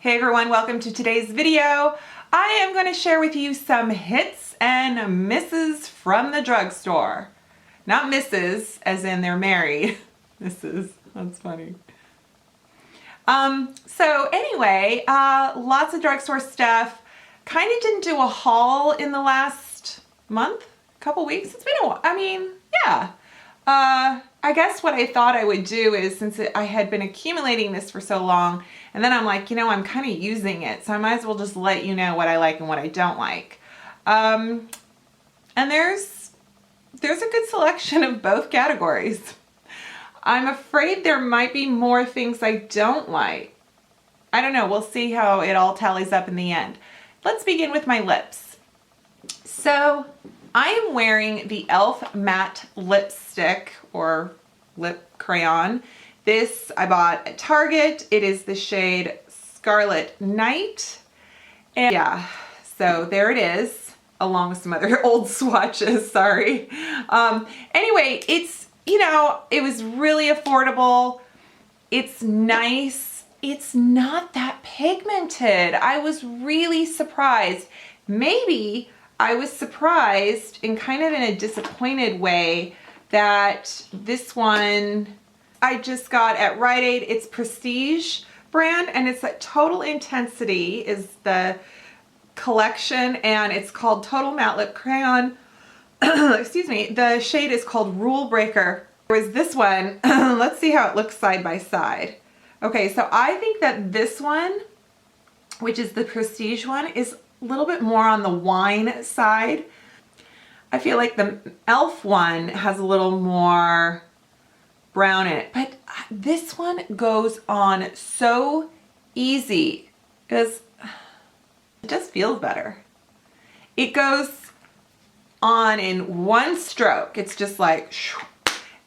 Hey everyone, welcome to today's video. I am going to share with you some hits and misses from the drugstore. Not misses, as in they're married. Misses, that's funny. So anyway, lots of drugstore stuff. Kind of didn't do a haul in the last month, couple weeks. It's been a while. I mean, yeah. I guess what I thought I would do is, since I had been accumulating this for so long, and then I'm like, you know, I'm kind of using it, so I might as well just let you know what I like and what I don't like. And there's a good selection of both categories. I'm afraid there might be more things I don't like. I don't know, we'll see how it all tallies up in the end. Let's begin with my lips. So I am wearing the e.l.f. matte lipstick or lip crayon. This I bought at Target. It is the shade Scarlet Night. And yeah, so there it is, along with some other old swatches, sorry. Anyway, it's, you know, it was really affordable. It's nice. It's not that pigmented. I was really surprised. Maybe I was surprised in kind of in a disappointed way that this one I just got at Rite Aid. It's Prestige brand, and it's at Total Intensity is the collection, and it's called Total Matte Lip Crayon. Excuse me. The shade is called Rule Breaker. There was this one. Let's see how it looks side by side. Okay, so I think that this one, which is the Prestige one, is a little bit more on the wine side. I feel like the e.l.f. one has a little more brown in it, but this one goes on so easy because it just feels better. It goes on in one stroke. It's just like,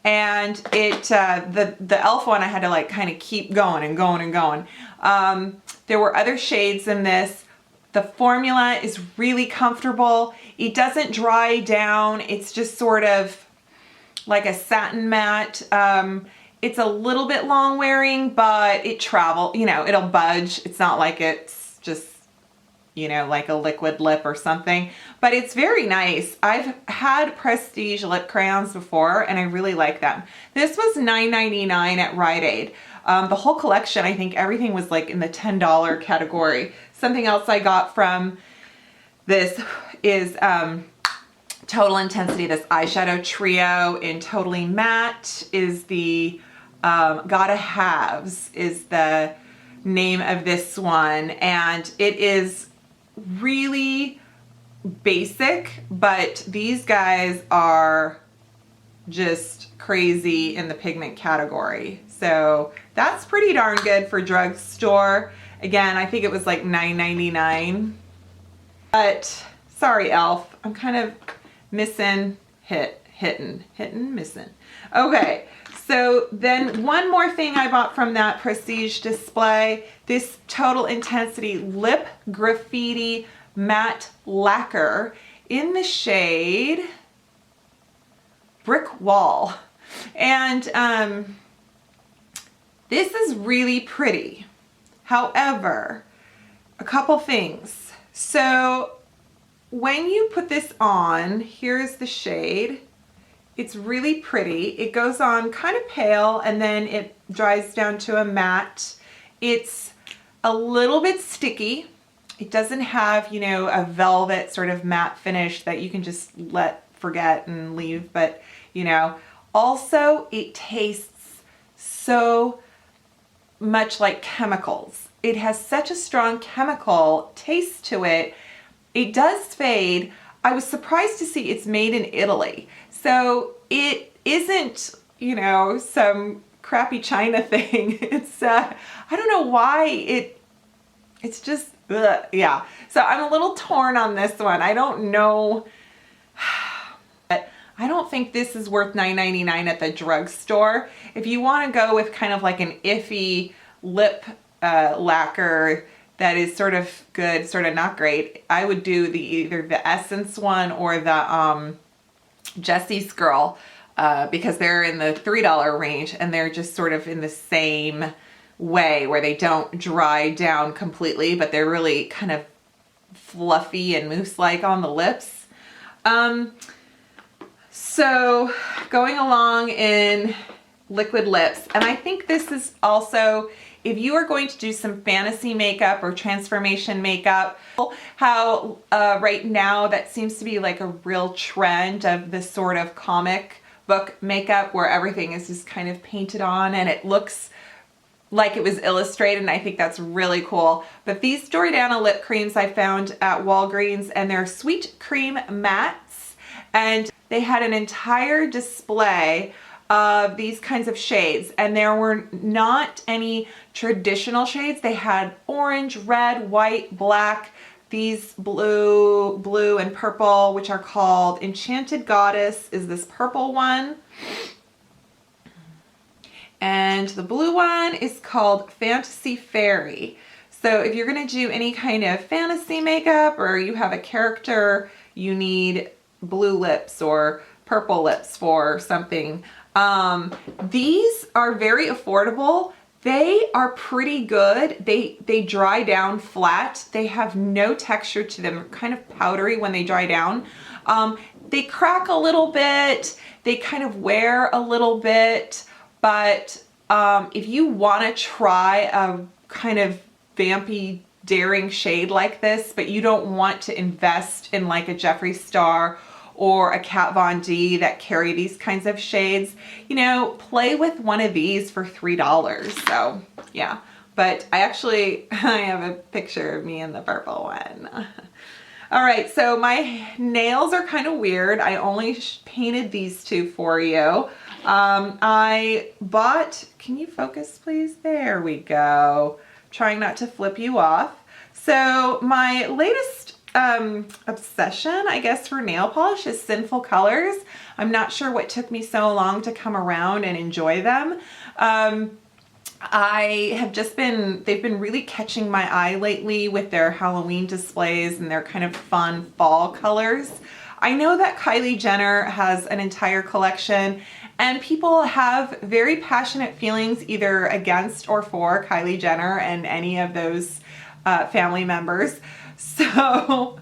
and it the e.l.f. one I had to like kind of keep going and going and going. There were other shades in this. The formula is really comfortable. It doesn't dry down. It's just sort of like a satin matte. It's a little bit long wearing, but it you know, it'll budge. It's not like it's just, you know, like a liquid lip or something, but it's very nice. I've had Prestige lip crayons before and I really like them. This was $9.99 at Rite Aid. The whole collection, I think everything was like in the $10 category. Something else I got from this is Total Intensity. This Eyeshadow Trio in Totally Matte is the Gotta Haves is the name of this one, and it is really basic, but these guys are just crazy in the pigment category. So that's pretty darn good for drugstore. Again, I think it was like $9.99. But sorry, e.l.f. I'm kind of missing hitting, missing. Okay, so then one more thing I bought from that Prestige display, this Total Intensity Lip Graffiti Matte Lacquer in the shade Brick Wall. And this is really pretty. However, a couple things. So when you put this on, here's the shade. It's really pretty. It goes on kind of pale and then it dries down to a matte. It's a little bit sticky. It doesn't have, you know, a velvet sort of matte finish that you can just forget and leave, but you know, also it tastes so much like chemicals. It has such a strong chemical taste to it. It does fade. I was surprised to see it's made in Italy. So it isn't, you know, some crappy China thing. It's, I don't know why it's just, ugh, yeah. So I'm a little torn on this one. I don't know. But I don't think this is worth $9.99 at the drugstore. If you want to go with kind of like an iffy lip lacquer that is sort of good, sort of not great, I would do either the Essence one or the Jessie's Girl because they're in the $3 range and they're just sort of in the same way where they don't dry down completely, but they're really kind of fluffy and mousse-like on the lips. So going along in liquid lips, and I think this is also, if you are going to do some fantasy makeup or transformation makeup, how right now that seems to be like a real trend of this sort of comic book makeup where everything is just kind of painted on and it looks like it was illustrated, and I think that's really cool. But these Jordana lip creams I found at Walgreens, and they're sweet cream mattes, and they had an entire display of these kinds of shades, and there were not any traditional shades. They had orange, red, white, black, these blue and purple, which are called Enchanted Goddess is this purple one. And the blue one is called Fantasy Fairy. So if you're gonna do any kind of fantasy makeup or you have a character, you need blue lips or purple lips for something. These are very affordable. They are pretty good. They dry down flat. They have no texture to them. They're kind of powdery when they dry down. They crack a little bit. They kind of wear a little bit. But if you want to try a kind of vampy, daring shade like this, but you don't want to invest in like a Jeffree Star or a Kat Von D that carry these kinds of shades, you know, play with one of these for $3. So yeah, but I have a picture of me in the purple one. All right, so my nails are kind of weird. I only painted these two for you. I bought, can you focus please? There we go. Trying not to flip you off. So my latest obsession, I guess, for nail polish is Sinful colors. I'm not sure what took me so long to come around and enjoy them. They've been really catching my eye lately with their Halloween displays and their kind of fun fall colors. I know that Kylie Jenner has an entire collection, and people have very passionate feelings either against or for Kylie Jenner and any of those family members. So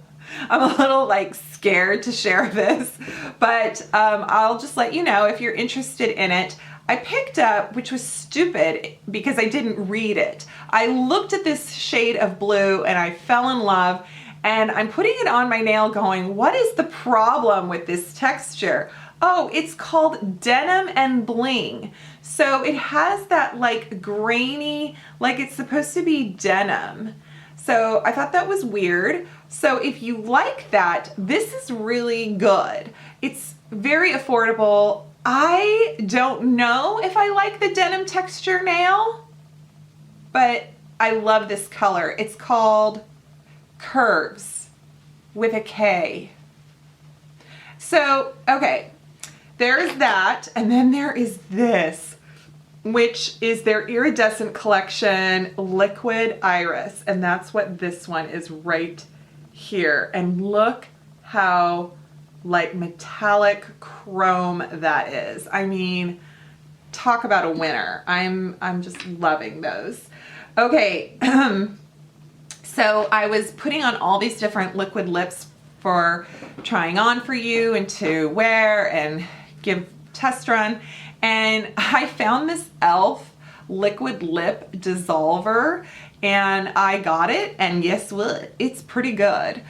I'm a little like scared to share this, but I'll just let you know if you're interested in it. I picked up, which was stupid because I didn't read it. I looked at this shade of blue and I fell in love, and I'm putting it on my nail going, what is the problem with this texture? Oh, it's called Denim and Bling. So it has that like grainy, like it's supposed to be denim. So I thought that was weird. So if you like that, this is really good. It's very affordable. I don't know if I like the denim texture nail, but I love this color. It's called Curves with a K. So, okay, there's that. And then there is this, which is their iridescent collection, Liquid Iris. And that's what this one is right here. And look how like metallic chrome that is. I mean, talk about a winner. I'm just loving those. Okay, so I was putting on all these different liquid lips for trying on for you and to wear and give test run. And I found this e.l.f. liquid lip dissolver, and I got it, and guess what? It's pretty good.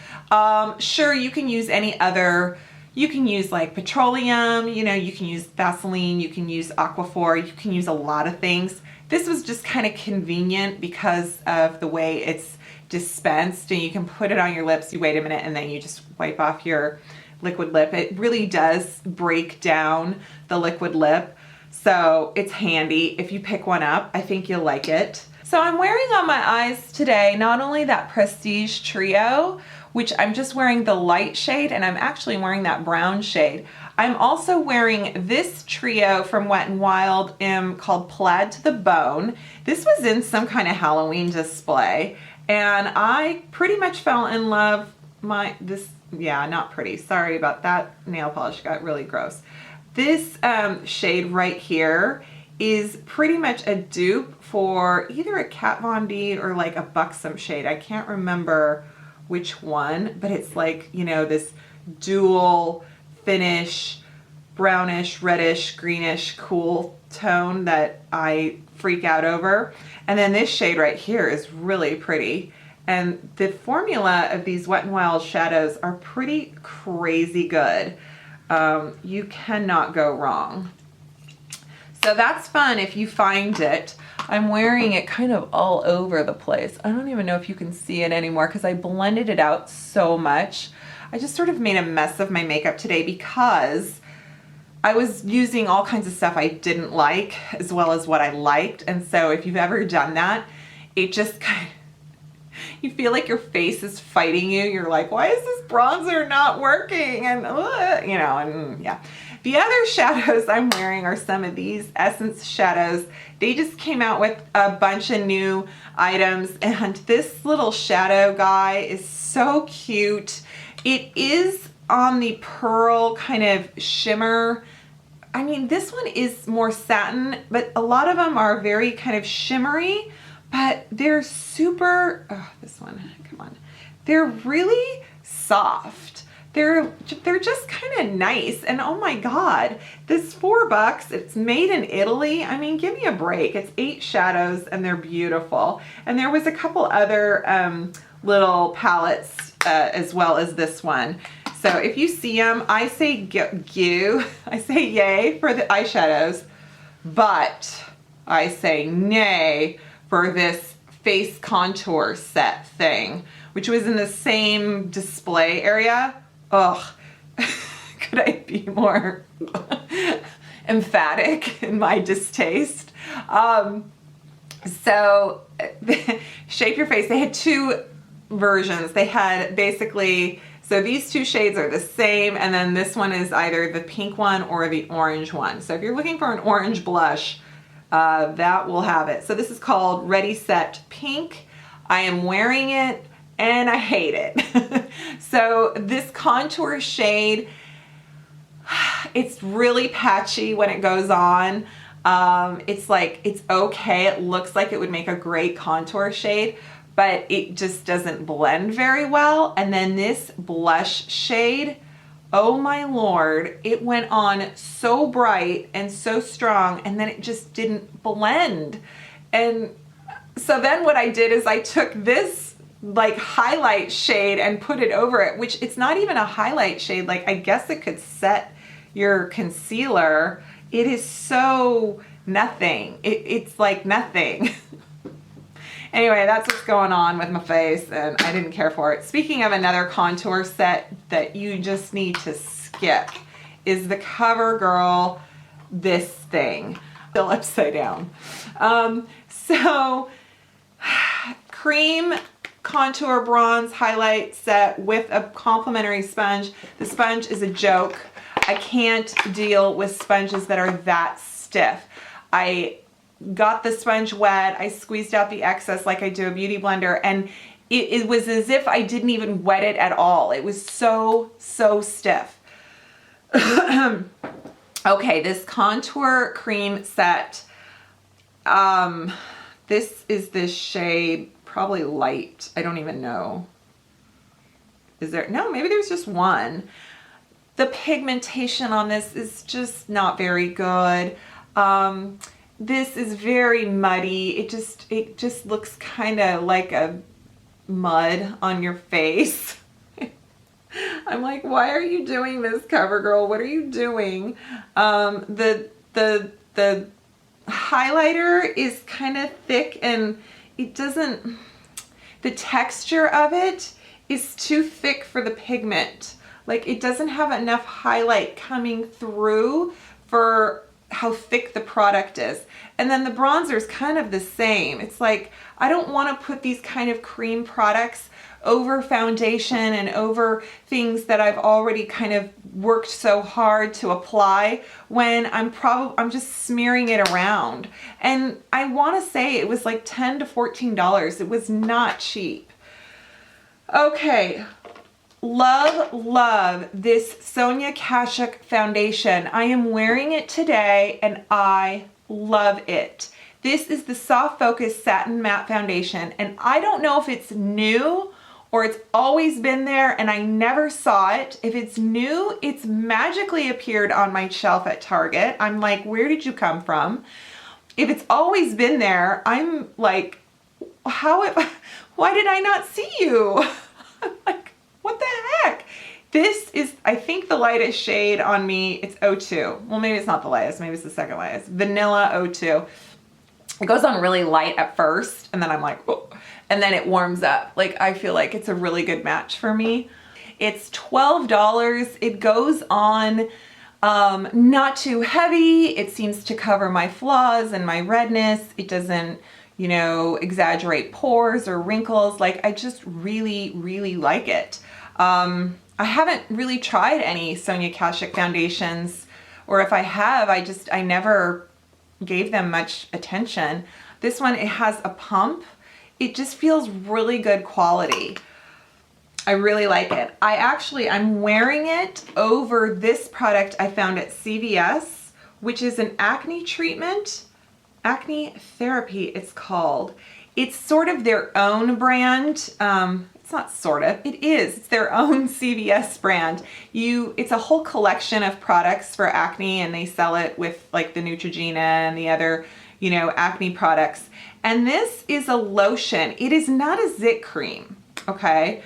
Sure, you can use any other, you can use like petroleum, you know, you can use Vaseline, you can use Aquaphor, you can use a lot of things. This was just kind of convenient because of the way it's dispensed, and you can put it on your lips, you wait a minute, and then you just wipe off your liquid lip. It really does break down the liquid lip. So it's handy. If you pick one up, I think you'll like it. So I'm wearing on my eyes today, not only that Prestige Trio, which I'm just wearing the light shade, and I'm actually wearing that brown shade. I'm also wearing this trio from Wet n Wild called Plaid to the Bone. This was in some kind of Halloween display, and I pretty much fell in love. Yeah, not pretty. Sorry about that. Nail polish got really gross. This shade right here is pretty much a dupe for either a Kat Von D or like a Buxom shade. I can't remember which one, but it's like, you know, this dual finish, brownish, reddish, greenish, cool tone that I freak out over. And then this shade right here is really pretty. And the formula of these Wet n Wild shadows are pretty crazy good. You cannot go wrong. So that's fun if you find it. I'm wearing it kind of all over the place. I don't even know if you can see it anymore because I blended it out so much. I just sort of made a mess of my makeup today because I was using all kinds of stuff I didn't like as well as what I liked. And so if you've ever done that, it just kind of, you feel like your face is fighting you. You're like, why is this bronzer not working? And, you know, and yeah. The other shadows I'm wearing are some of these Essence shadows. They just came out with a bunch of new items, and this little shadow guy is so cute. It is on the pearl kind of shimmer. I mean, this one is more satin, but a lot of them are very kind of shimmery, but they're super, oh, this one, come on. They're really soft. They're just kind of nice. And oh my God, this $4, it's made in Italy. I mean, give me a break. It's 8 shadows and they're beautiful. And there was a couple other little palettes as well as this one. So if you see them, I say I say yay for the eyeshadows, but I say nay for this face contour set thing, which was in the same display area. Ugh, could I be more emphatic in my distaste? So Shape Your Face, they had 2 versions. They had basically, so these 2 shades are the same, and then this one is either the pink one or the orange one. So if you're looking for an orange blush, that will have it. So this is called Ready Set Pink. I am wearing it and I hate it. So this contour shade, it's really patchy when it goes on. It's like, it's okay. It looks like it would make a great contour shade, but it just doesn't blend very well. And then this blush shade, oh my Lord, it went on so bright and so strong, and then it just didn't blend. And so then what I did is I took this like highlight shade and put it over it, which it's not even a highlight shade. Like, I guess it could set your concealer. It is so nothing. It's like nothing. Anyway, that's what's going on with my face, and I didn't care for it. Speaking of another contour set that you just need to skip is the CoverGirl this thing. Still upside down. So cream contour bronze highlight set with a complimentary sponge. The sponge is a joke. I can't deal with sponges that are that stiff. I got the sponge wet, I squeezed out the excess like I do a beauty blender, and it was as if I didn't even wet it at all. It was so stiff. Okay, this contour cream set, this is this shade, probably light. I don't even know. Is there? No, maybe there's just one. The pigmentation on this is just not very good. This is very muddy. It just looks kind of like a mud on your face. I'm like, why are you doing this, CoverGirl? What are you doing? The highlighter is kind of thick, and it doesn't, the texture of it is too thick for the pigment. Like, it doesn't have enough highlight coming through for how thick the product is. And then the bronzer is kind of the same. It's like, I don't want to put these kind of cream products over foundation and over things that I've already kind of worked so hard to apply when I'm just smearing it around. And I want to say it was like $10 to $14. It was not cheap. Okay. Love this Sonia Kashuk foundation. I am wearing it today and I love it. This is the Soft Focus Satin Matte Foundation, and I don't know if it's new or it's always been there and I never saw it. If it's new, it's magically appeared on my shelf at Target. I'm like, where did you come from? If it's always been there, I'm like, why did I not see you? I'm like, what the heck? This is, I think, the lightest shade on me. It's 02. Well, maybe it's not the lightest. Maybe it's the second lightest. Vanilla 02. It goes on really light at first, and then I'm like, oh, and then it warms up. Like, I feel like it's a really good match for me. It's $12. It goes on not too heavy. It seems to cover my flaws and my redness. It doesn't, you know, exaggerate pores or wrinkles. Like, I just really, really like it. I haven't really tried any Sonia Kashuk foundations, or if I have, I never gave them much attention. This one, it has a pump. It just feels really good quality. I really like it. I'm wearing it over this product I found at CVS, which is an acne treatment. Acne Therapy, it's called. It's sort of their own brand. It's not sort of, it is. It's their own CVS brand. It's a whole collection of products for acne, and they sell it with like the Neutrogena and the other, you know, acne products. And this is a lotion. It is not a zit cream, okay?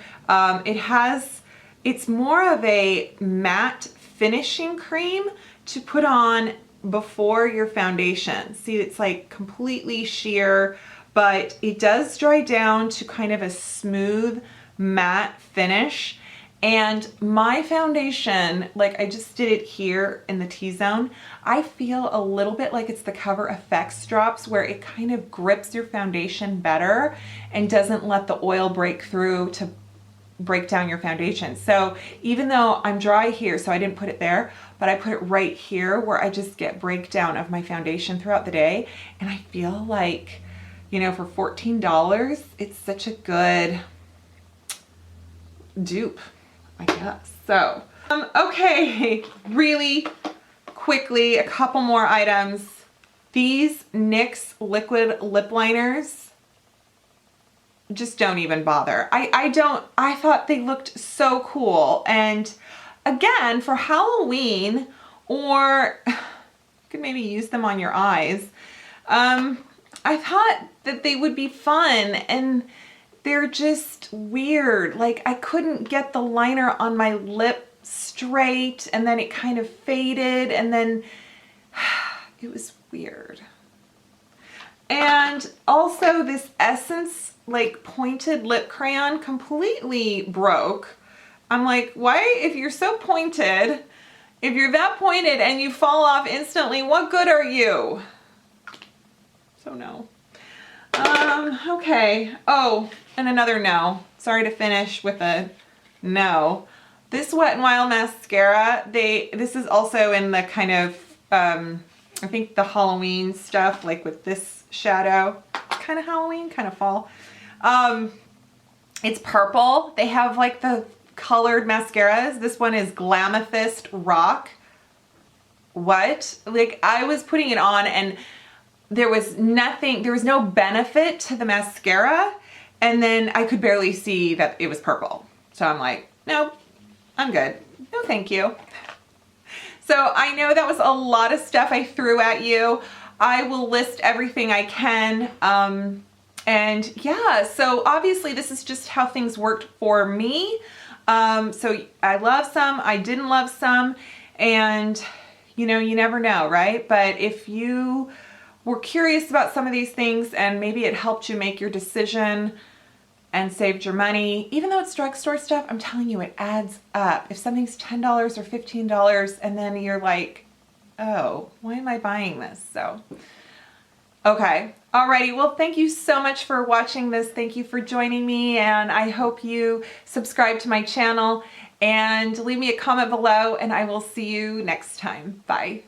It's more of a matte finishing cream to put on before your foundation. See, it's like completely sheer, but it does dry down to kind of a smooth matte finish. And my foundation, like, I just did it here in the T-zone. I feel a little bit like it's the Cover FX drops, where it kind of grips your foundation better and doesn't let the oil break through to break down your foundation. So even though I'm dry here, so I didn't put it there, but I put it right here where I just get breakdown of my foundation throughout the day. And I feel like, you know, for $14, it's such a good dupe, I guess. So, okay, really quickly, a couple more items. These NYX liquid lip liners, just don't even bother. I thought they looked so cool. And again, for Halloween, or you could maybe use them on your eyes. I thought that they would be fun, and they're just weird. Like, I couldn't get the liner on my lip straight, and then it kind of faded, and then it was weird. And also this Essence like pointed lip crayon completely broke. I'm like, why, if you're so pointed, if you're that pointed and you fall off instantly, what good are you? So no. Okay. Oh, and another no. Sorry to finish with a no. This Wet n Wild mascara, this is also in the kind of, I think the Halloween stuff, like with this shadow. Kind of Halloween, kind of fall. It's purple. They have like the colored mascaras. This one is Glamythest Rock. What? Like, I was putting it on and there was no benefit to the mascara, and then I could barely see that it was purple. So I'm like, nope, I'm good. No, thank you. So I know that was a lot of stuff I threw at you. I will list everything I can. And yeah, so obviously this is just how things worked for me. So I love some, I didn't love some, and you know, you never know, right? But if you were curious about some of these things and maybe it helped you make your decision and saved your money, even though it's drugstore stuff, I'm telling you, it adds up. If something's $10 or $15 and then you're like, oh, why am I buying this? So, okay. Alrighty, well, thank you so much for watching this. Thank you for joining me, and I hope you subscribe to my channel and leave me a comment below, and I will see you next time. Bye.